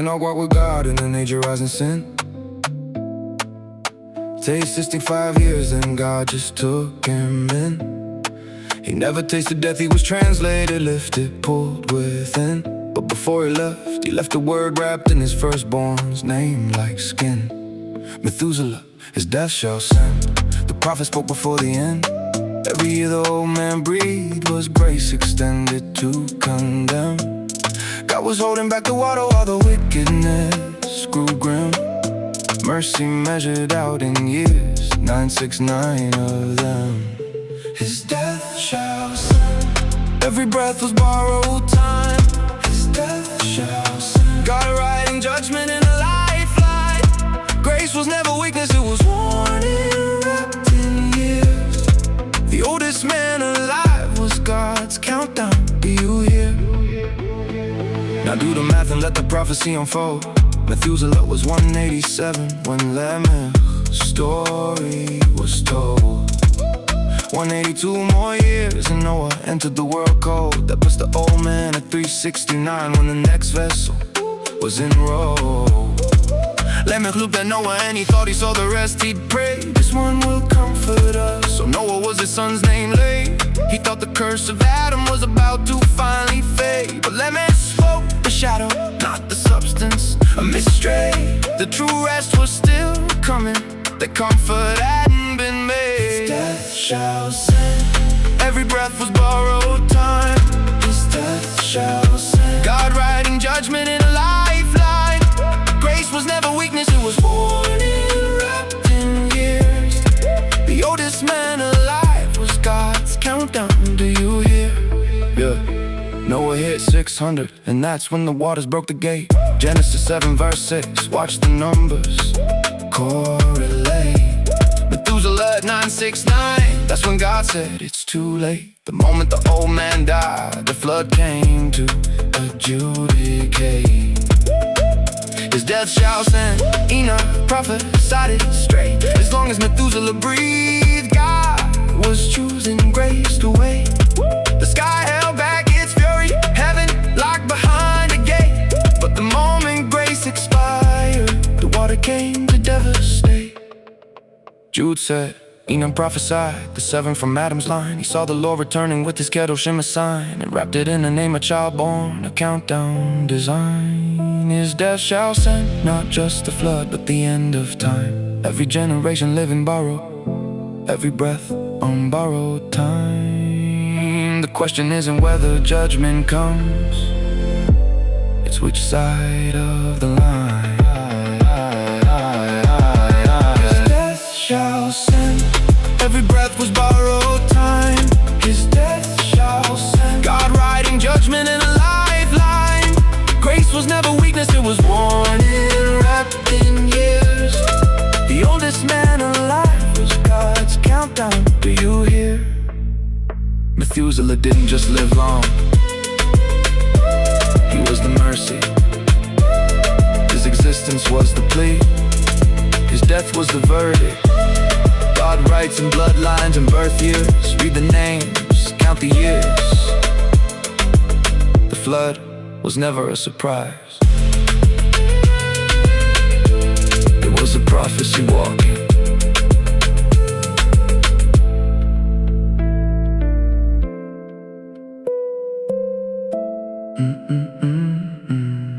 Enoch walked with God in an age of rising sin. Tasted 65 years, then God just took him in. He never tasted death, he was translated, lifted, pulled within. But before he left a word wrapped in his firstborn's name like skin. Methuselah, his death shall send. The prophet spoke before the end. Every year the old man breathed was grace extended to condemn. God was holding back the water while the wickedness grew grim. Mercy measured out in years, 969 of them. His death shall send. Every breath was borrowed time. His death shall send. God writing judgment in a lifeline. Grace was never weakness, it was warning wrapped in years. The oldest man alive was God's countdown. Do you hear? Now do the math and let the prophecy unfold. Methuselah was 187 when Lamech's story was told. 182 more years and Noah entered the world cold. That puts the old man at 369 when the next vessel was enrolled. Lamech looked at Noah and he thought he saw the rest. He'd pray, this one will comfort us. So Noah was his son's name laid. He thought the curse of Adam was about to finally fade. But Lamech spoke the shadow, not the substance, a mystery. The true rest was still coming. The comfort hadn't been made. His death shall send. Every breath was borrowed time. His death shall send. God writing judgment in a lifeline. Grace was never weakness, it was warning wrapped in years. The oldest man alive was God's countdown. Do you hear? Yeah. Noah hit 600, and that's when the waters broke the gate. Genesis 7 verse 6, watch the numbers correlate. Methuselah at 969, that's when God said it's too late. The moment the old man died, the flood came to adjudicate. His death shall send. Enoch prophesied it straight. As long as Methuselah breathed, God was choosing grace to wait. The sky held back its fury, heaven locked behind a gate. But the moment grace expired, the water came to devastate. Jude said, Enoch prophesied the seven from Adam's line. He saw the Lord returning with his Kedoshim sign, and wrapped it in the name of child born, a countdown design. His death shall send, not just the flood, but the end of time. Every generation living borrowed, every breath on borrowed time. The question isn't whether judgment comes, it's which side of the line. His death shall send. Every breath was borrowed time. His death shall send. God writing judgment in a lifeline. Grace was never weakness, it was warning wrapped in years. The oldest man alive was God's countdown. Do you hear? Methuselah didn't just live long, he was the mercy. His existence was the plea. His death was the verdict. God writes in bloodlines and birth years. Read the names, count the years. The flood was never a surprise. It was a prophecy walking. Mm-mm-mm-mm.